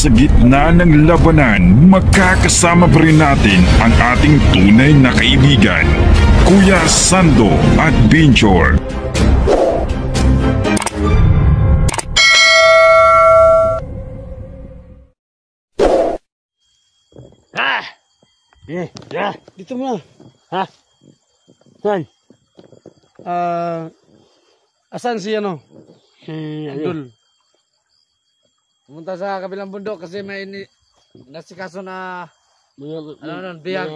sa gitna ng labanan, magkakasama pa rin natin ang ating tunay na kaibigan, Kuya Sando Adventure. Dito mo na. Ha? Saan? Asan si ano? Si Abdul. Pumunta sa kabilang bundok kasi may nasikaso na bihag.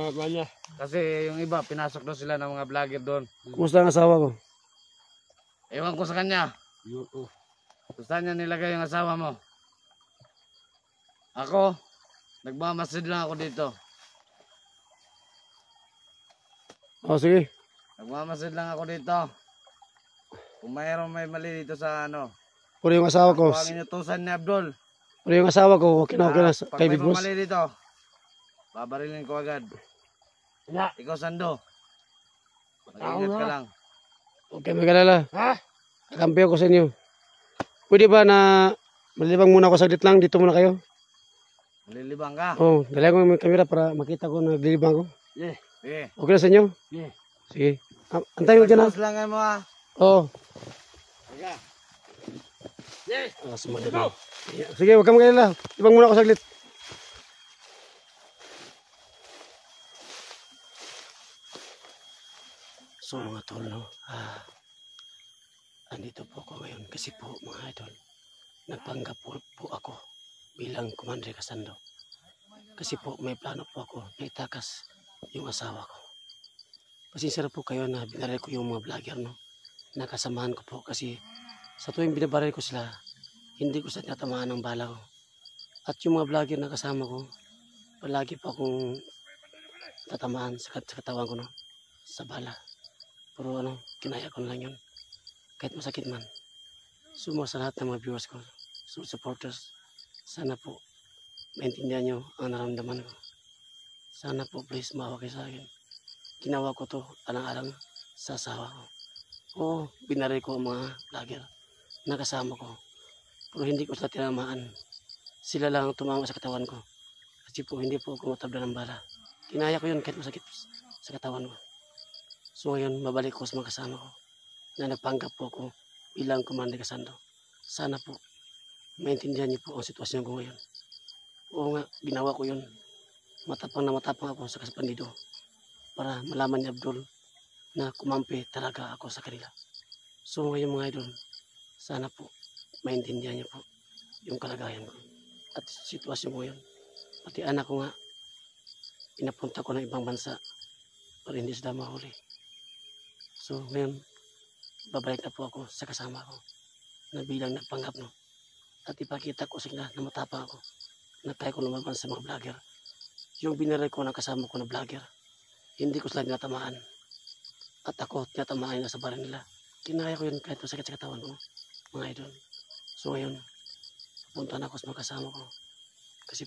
Kasi yung iba, pinasok doon sila ng mga vlogger doon. Kumusta ang asawa ko? Ewan ko sa kanya. Gusto niya nilagay yung asawa mo. Ako, nagmamasid lang ako dito. Sige. Nagmamasid lang ako dito. Kung mayroon may mali dito sa ano. Pero yung asawa ko. Ang inutusan ni Abdul. Pero yung asawa ko, okay na Pag kay may Big Boss. mali dito, babarilin ko agad. Ikaw, Sando. Mag-ingat ka lang. Okay, magalala. Kakampi ako sa inyo. Pwede ba na malibang muna ako saglit lang? Dito muna kayo. Malilibang ka? Oo, dala ko yung camera para makita ko na naglilibang ko. Sige. Okay na sa inyo? Sige. Antayin mo dyan ha? Lang mo ha. Oo. Sige, huwag kang magalala. Libang muna ako saglit. So mga tol, no? Andito po ako ngayon kasi po mga idol, nagpanggap po ako bilang Commander Kasando. Kasi po may plano po ako na itakas yung asawa ko. Pasensya na po kayo na binaril ko yung mga vlogger, no? Nakasamahan ko po kasi sa tuwing binabaril ko sila, hindi ko sila tinatamaan ng bala ko. At yung mga vlogger na kasama ko, palagi pa akong tatamaan sa katawan ko, no? Sa bala. Pero ano, kinaya ko na lang yun. Kahit masakit man. Sumo sa lahat ng mga viewers ko, supporters, sana po maintindihan nyo ang naramdaman ko. Sana po please maawa kayo sa akin. Ginawa ko to alang-alang sa asawa ko. Oo, binaril ko ang mga vlogger na kasama ko. Pero hindi ko sila tinamaan. Sila lang ang tumama sa katawan ko. Kasi po hindi po ako matabla ng bala. Kinaya ko yun kahit masakit sa katawan ko. So ngayon, babalik ko sa mga kasama ko na nagpanggap po ako bilang Commander Kasando. Sana po maintindihan niyo po ang sitwasyon ko ngayon. Oo nga, ginawa ko yun. Matapang na matapang ako sa kasapandido para malaman ni Abdul na kumampi talaga ako sa kanila. So ngayon mga idol, sana po maintindihan niyo po yung kalagayan ko at sitwasyon ko yun. Pati anak ko nga, pinapunta ko ng ibang bansa para hindi sila mahuli. So ngayon, babalik na po ako sa kasama ko na bilang nagpanggap, no? At ipakita ko sa kanila na matapang ako na kaya ko lumaban sa mga vlogger. Yung binaril ko ng kasama ko na vlogger, hindi ko sila tinatamaan. At ako, tinatamaan na sa baril nila. Kinaya ko yun kahit masakit sa katawan ko, mga idol. So ngayon, pupunta na ako sa mga kasama ko. Kasi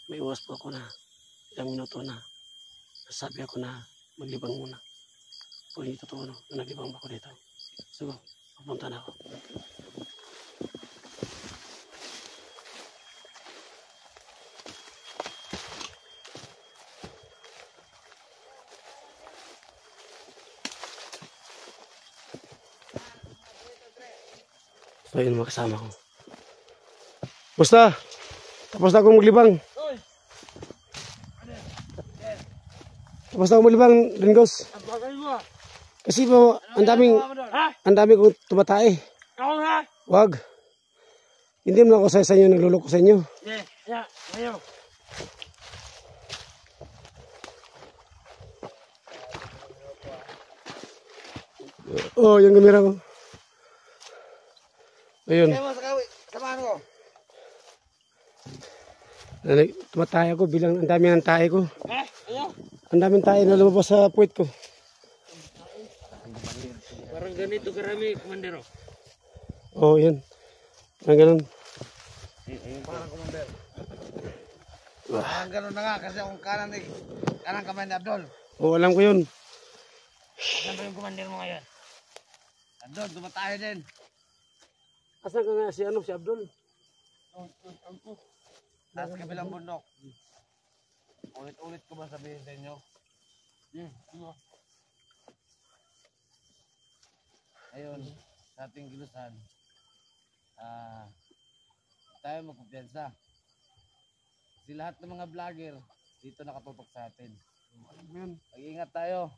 may oras po ako na ilang minuto na nasabi ako na maglibang muna. Kung hindi totoo, no, na naglibang ako dito. So, pupunta na ako. So yun mga kasama ko. Basta, tapos na akong maglibang. Tapos na akong maglibang, Ringos. Kasi po, ang dami kong tumatay. Wag. Hindi mo ako sa inyo, nagluloko sa inyo. Oh, yung kamera ko. Ayun. Samahan ko. Tumatay ako bilang ang dami ng tae ko. Ang daming tae na lumabas sa puwit ko. Parang ganito karami, Komandero. Oh, yan. Parang ganun. Parang Commander. Parang ganun na nga kasi akong kanan kamay ni Abdul. Oh, alam ko yun. Saan ba yung Commander mo ngayon? Abdul, tumatayo din. Asan ka nga si Abdul? Taas kabilang bundok. Ulit-ulit ko ba sabihin sa inyo? Ayun, sa ating kilusan, tayo magkumpiyansa. Kasi lahat ng mga vlogger dito nakatutok sa atin. Mag-ingat tayo.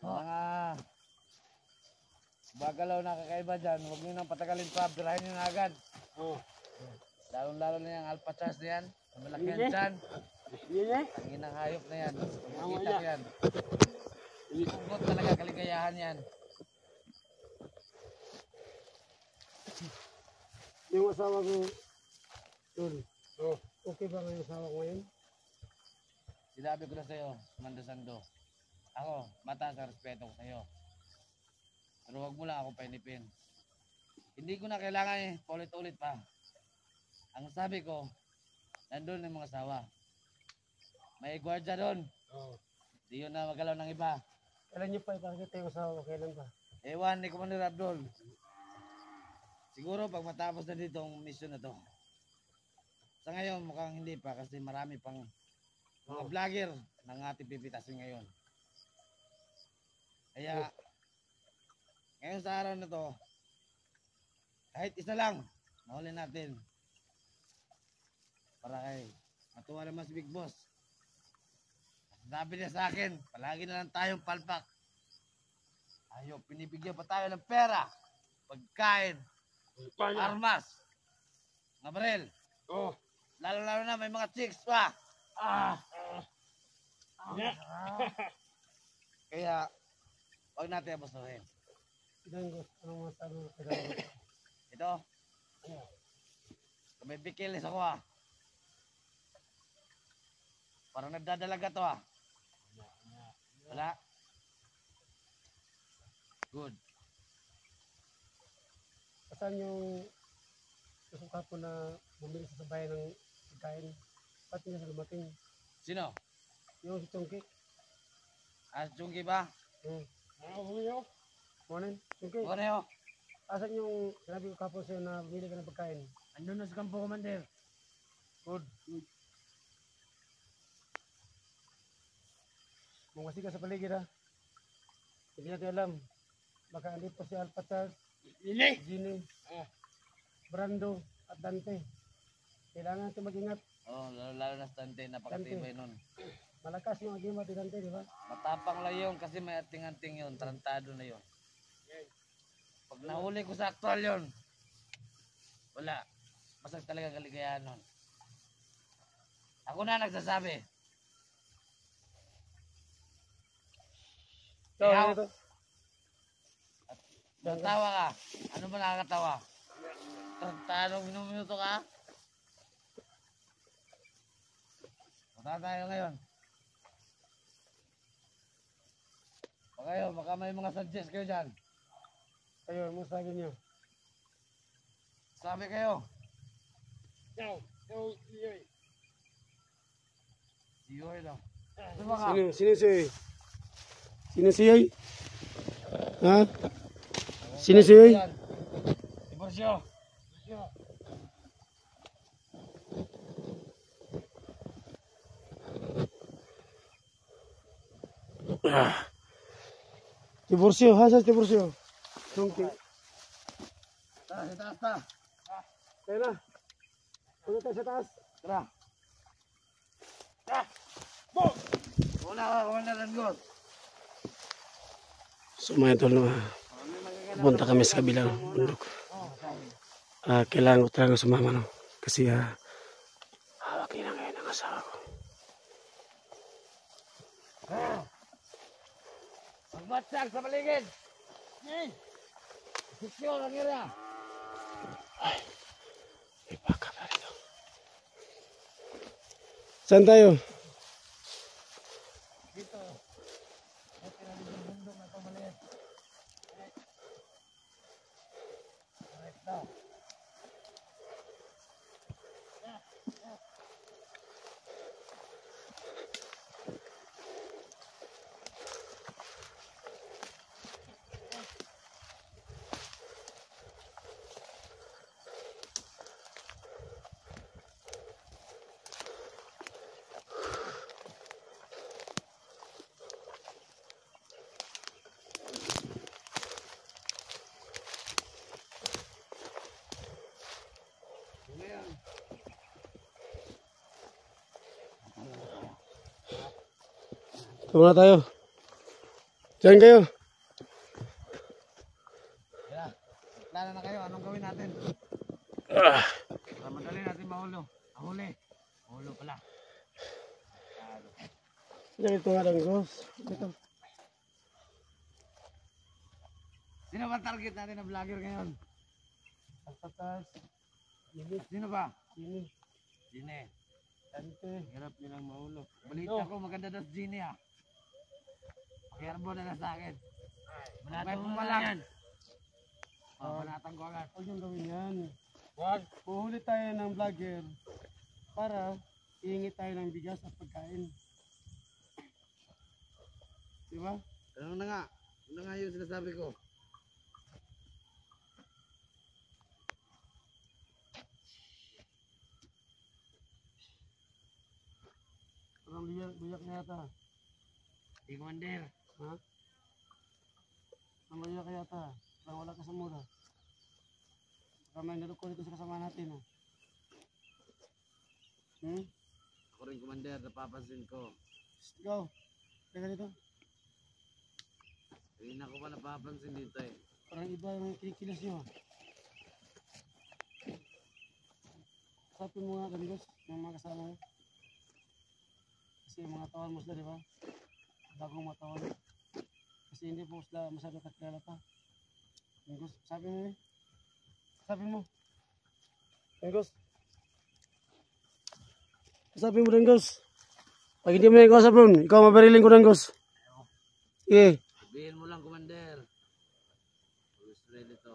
Mga bagalaw na kakaiba dyan, huwag nyo nang patagalin pa, birahin nyo na agad. Lalo-lalo na yung alpha charge na yan, malaki yan dyan. Ang inang hayop na yan, makikita ko yan. Ikot talaga, kaligayahan yan. Yung asawa ko, Tol, okay ba ngayon asawa ko ngayon? Sinabi ko na sa'yo, Mando Sando. Ako, mataas ang respeto ko sa'yo. Pero huwag mo lang ako painipin. Hindi ko na kailangan paulit-ulit pa. Ang sabi ko, nandun yung mga asawa. May gwardiya doon. Di yun na magalaw ng iba. Kailan niyo pa ipakita yung asawa ko? Kailan ba? Ewan ni Commander Abdul. Siguro pag matapos na dito ang mission na to. Sa ngayon mukhang hindi pa kasi marami pang mga vlogger ng ating pipitasin ngayon. Kaya ngayon sa araw na to, kahit isa lang, mahuli natin. Para kay matuwa naman si Big Boss. Sabi niya sa akin, palagi na lang tayong palpak. Ayaw, pinibigyan pa tayo ng pera, pagkain, armas, mga baril. Lalo-lalo na may mga chicks pa. Kaya, huwag natin abusuhin. Danggos, anong masabi mo sa Danggos? Ito, may bikilis ako Parang nagdadalaga to Wala. Good. Saan yung isang kapo na bumili sa bayan ng pagkain? Ba't niya sa lumating? Sino? Yung si Chongki. Chungki ba? Morning, Chongki. Ano yun? Asan yung sinabi ko kapo sa'yo na bumili ka ng pagkain? Andun na sa kampo, Commander. Good. Mungasi ka sa paligid Hindi natin alam. Baka andito si Alpha Charles, Gini, Brando, at Dante. Kailangan natin mag-ingat. Lalo na sa Dante, napakatibay nun. Malakas yung agimat ni Dante, di ba? Matapang lang yun kasi may ating-anting yun, tarantado na yun. Pag nahuli ko sa aktual yun, wala. Masag talaga kaligayahan nun. Ako na nagsasabi. Ikaw, tawa ka. Ano ba nakakatawa? Tanong minuto ka? Punta tayo ngayon. Baka may mga suggest kayo dyan. Kayo, ano sabi niyo? Sabi kayo. Siyoy daw. Sino siya? Sino siya? Ha? Sino siya? Diborsyo. Diborsyo, ha? Sa diborsyo? Chongki. Tara, sa taas ta. Kaya na. Punta tayo sa taas. Tara. Wala ka, Commander Rangos. So mga idol, punta kami sa kabilang bundok. Kailangan ko talaga sumama, no? Kasi hawak niya na ngayon ang asawa ko. Magbatsag sa paligid. Sisyo lang yun Ay, may baka pa rito. Saan tayo? Dito. Ito na dito yung bundok na ito maliit. Ito. Tumula tayo. Diyan kayo. Kaya, plano na kayo. Anong gawin natin? Para madali natin mahuli. Mahuli pala. Diyan ito nga lang, Gos. Ito. Sino ba target natin na vlogger ngayon? Pagpatas. Sino ba? Sini. Gine. Tante. Hirap nilang mahulog. Balita ko maganda daw si Gine ah. Pakiyarbo na lang sa akin. May pumalang. Banatan ko agad. Huwag yung gawin yan. Puhuli tayo ng vlogger para iingi tayo ng bigas at pagkain. Diba? Ano na nga? Ano nga yung sinasabi ko? Parang buyak na yata. Di Commander. Ha? Ang buyak na yata. Parang wala ka sa mura. Baka may nalukon ito sa kasama natin. Hmm? Ako rin Commander, napapansin ko. Ikaw. Teka dito. Hindi na ko pa napapansin dito eh. Parang iba yung kinikilos nyo. Usapin mo nga, Gamigos, ng mga kasama mo. Kasi mga tawon mo sila, di ba? Bagong mga tawon. Kasi hindi po sila masyado kakilala pa. Gamigos, sabi mo eh. Sabi mo. Gamigos. Sabi mo, Gamigos. Pag hindi mo na ikaw sa bro, ikaw mabariling ko, Gamigos. Sige. Sabihin mo lang Commander. Gusto rin ito.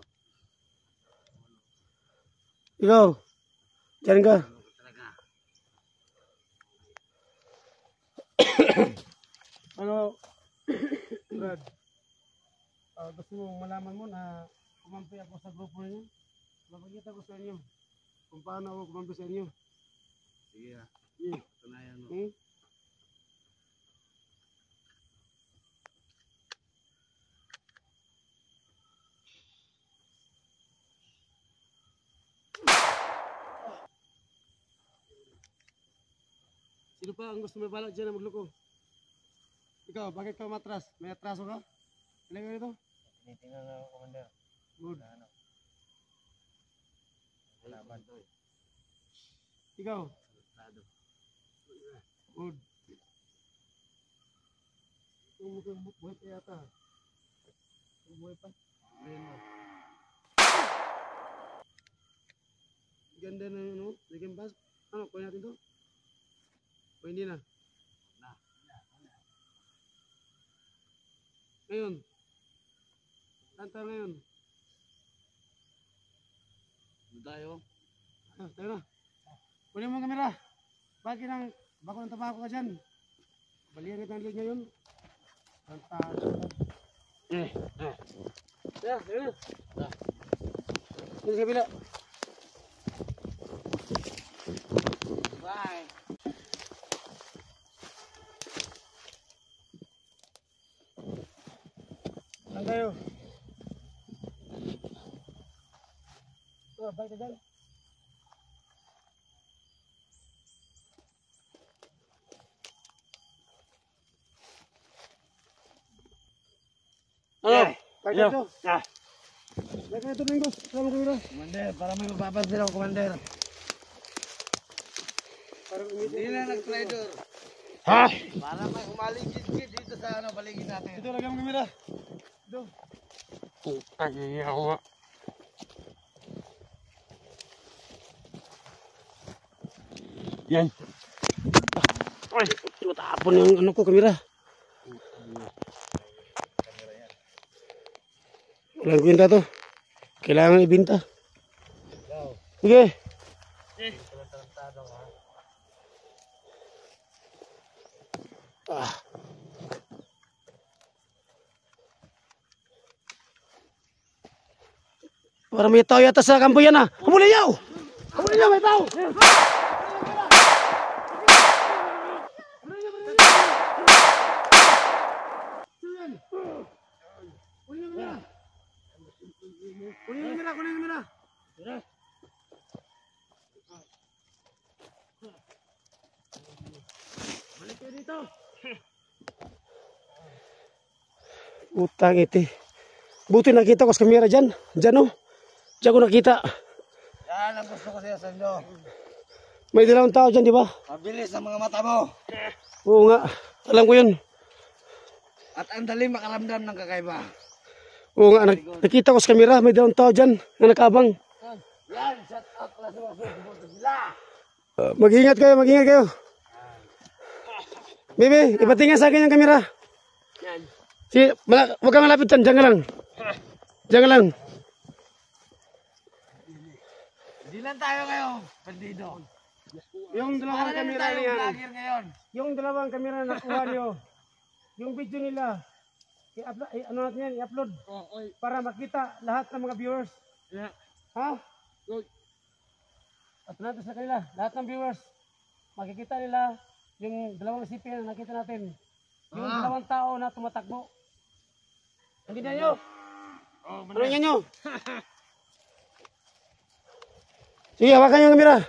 Ikaw. Diyan ka. Ano ko talaga? Ano, Brad, gusto mo malaman mo na kumampi ako sa grupo ninyo? Mapagkita ko sa inyo kung paano ako kumampi sa inyo. Sige ah. Yeah. Tunayan mo. Hmm? Sino pa ang gusto may balak dyan na magloko? Ikaw, bakit ka matras? May atraso ka? Ilan ka dito? Tinitingnan na ako, Commander. Good. Ano? Salamat to. Ikaw? Salutado. Good. Yung mukhang buhay pa yata. Yung buhay pa. Sabihin mo. Ganda na yun, no? Naging bas. Ano, kunin natin to? O hindi na? Na. Ngayon. Kanta ngayon. Doon tayo. Tayo na. Kunin mo ang kamera. Bakit nang bako ng tabako ka dyan? Balihan kita ng lig ngayon. Kanta. Tayo na. Ini sa kabila. Bye. Saan tayo? Balik na dyan. Ano? Balik na ito. Balik na ito, Mingos. Sama ko yun. Commander, para may mapapansin ako Commander. Parang Hindi umitin. na nag-traitor. Ha? Para may umaligid-gid dito sa ano, paligid natin. Ito, lagyan mo kamera. Ito. Ay, ako nga. Yan. Ay, Tapon yung ano ko, kamera. Walang kwenta to. Kailangan ibinta. Sige. Ah. Parang may tao yata sa kampo yan ah. Humuli niyo! Humuli niyo, may tao! Kunin yung kamera. Balik kayo dito. Utang iti. Buti nakita ko sa kamera dyan. Dyan oh. Diyan ko nakita. Yan ang gusto ko sa'yo, Sando. May dalawang tao dyan, di ba? Mabilis ang mga mata mo. Oo nga. Alam ko yun. At ang dali makaramdam ng kakaiba. Oo nga. Nakita ko sa kamera. May dalawang tao dyan na nakabang. Yan, shut out class ng mga sila. Mag-ingat kayo, mag-ingat kayo. Bebe, ipatingin sa akin yung kamera. Si, huwag kang malapit dyan. Diyan ka lang. Diyan ka lang. Hindi lang tayo ngayon, bandido. Yung dalawang Para kamera tayo niya. vlogger ngayon. Yung dalawang kamera na nakuha niyo. Yung video nila. Ano natin yan, i-upload. Para makita lahat ng mga viewers. Ha? At natin sa kanila, lahat ng viewers. Makikita nila yung dalawang CPN na nakita natin. Yung dalawang tao na tumatakbo. Hindi na nyo. Ano yan nyo? Sige, hawakan yung kamera.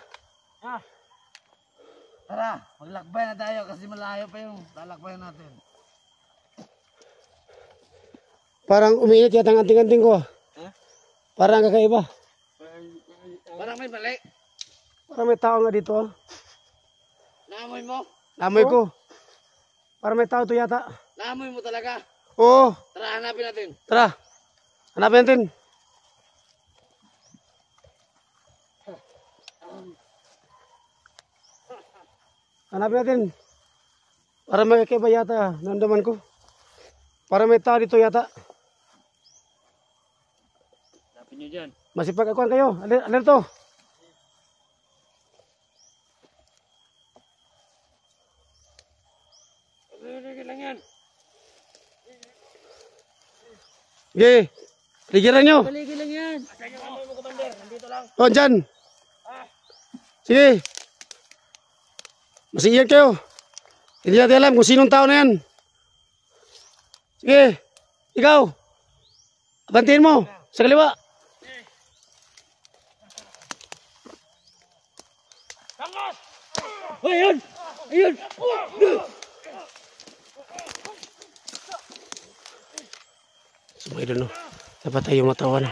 Tara, maglakbay na tayo kasi malayo pa yung lalakbayan natin. Parang umiinit yata ang anting-anting ko. Parang kakaiba. Parang may mali. Parang may tao nga dito. Naamoy mo? Amoy ko. Parang may tao to yata. Naamoy mo talaga. Oo. Tara, hanapin natin. Tara. Hanapin natin. Hanapin natin. Para may kakaiba yata. Nandaman ko. Para may tao dito yata. Hanapin nyo dyan. Masipag-akuan kayo. Alerto. Paligid lang yan. Sige. Ligiran nyo. Paligid lang yan. Asan yung amoy mo, Commander? Nandito lang. O, dyan. Sige. Masiyan kayo. Hindi natin alam kung sinong tao na yan. Sige. Ikaw. Abantiin mo. Sa kaliwa. Oh, ayun! Ayun! Sumay doon, no? Dapat tayo matawan.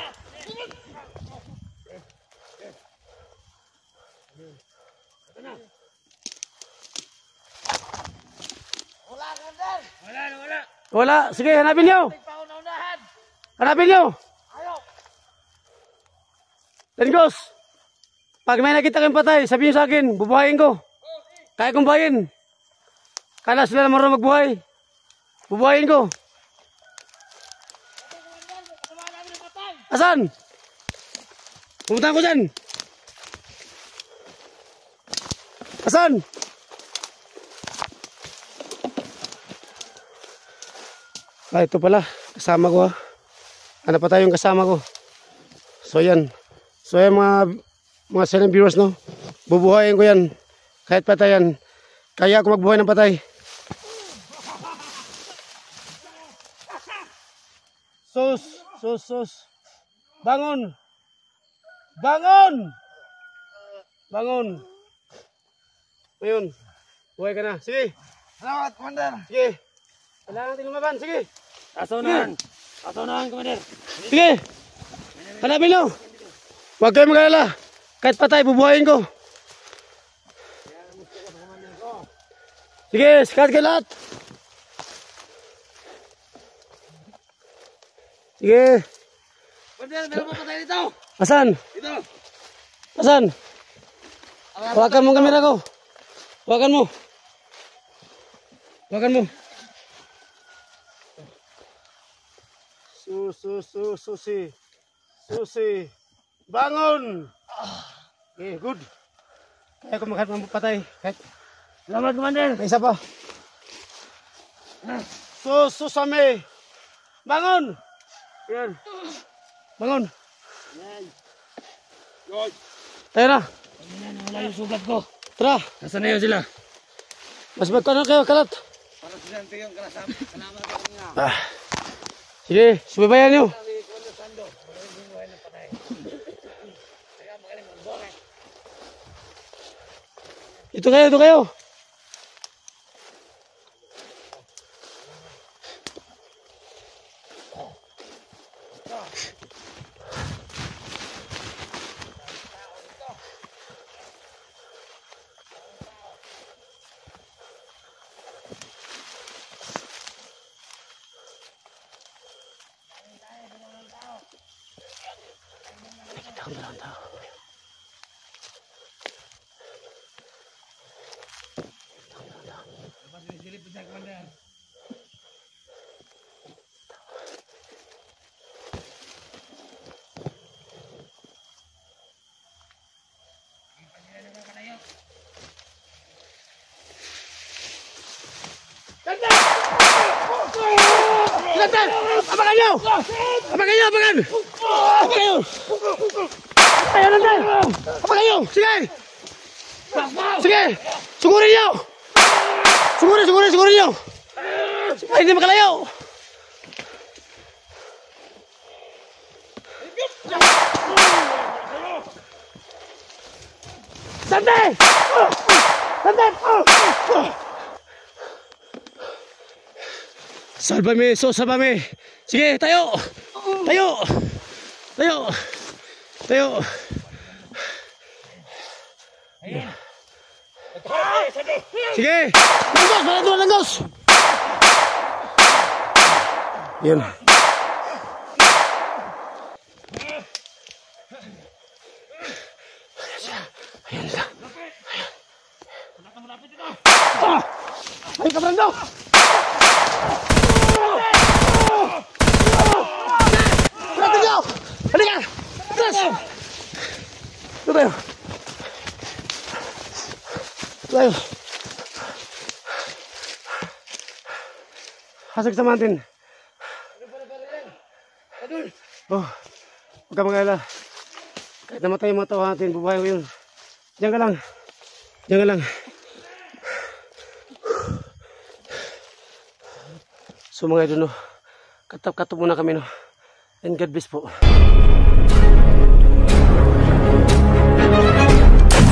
Wala, Commander! Wala. Wala. Sige, hanapin nyo. Pauna-unahan! Hanapin nyo. Ayaw! Lengos. Pag may nakita kayong patay, sabihin sa akin, bubuhayin ko. Kaya kong buhayin. Kala sila na marunong magbuhay. Bubuhayin ko. Asan? Pumunta ko dyan. Asan? Ito pala. Kasama ko. Ano pa tayong kasama ko. So yan. So yan mga silent viewers, no. Bubuhayin ko yan. Kahit patayan. Kaya ako magbuhay ng patay. Sus. Bangon! Ngayon, buhay ka na. Sige. Salamat, Commander! Sige. Kailangan natin lumaban. Sige. Asunahan, Commander. Sige. Hanapin nyo. Huwag kayo mag-alala. Kahit patay, bubuhayin ko. Sige, sikat kayo lahat. Sige. Commander, meron mo pa tayo dito! Asan? Dito! Asan? Hawakan mo ang kamera ko. Hawakan mo. Susi. Bangon. Okay, good. Kaya ko maghanap ng patay. Kahit Salamat, Commander. may isa pa. Susame. Bangon. Yan. Bangon. Tayo na. Wala yung sugat ko. Tara. Nasaan na yun sila? Mas magkano kayo, kalat. Para sinante yung salamat sa kanya. Sige, subaybayan nyo. Ito kayo. Nakita ko dalawang tao. Silip po siya, Commander. Silantan! Apakan nyo! Apakan nyo! Apakan! Apakan nyo! Apakan nyo! Apakan nyo! Sige! Sige! Sugurin nyo! Sugurin nyo! Ay, hindi makalayo! Sante! Sante! Salvame, salvame. Sige, tayo. Tayo. Tayo. Tayo. Sige. Langgos, langgos. Yan. Ayan siya. Ay, kabrando. Halika! Tras! Ito tayo. Tayo. Hasag sa mountain. Oh, huwag ka mag-alala. Kahit namatay yung mga tao natin, bubuhay ko yun. Diyan ka lang. Diyan ka lang. So mga idol, no, katap-katap muna kami, no. And God bless po.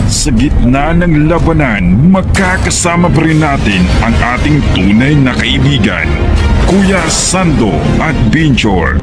Sa gitna ng labanan, magkakasama pa rin natin ang ating tunay na kaibigan, Kuya Sando at Binjor.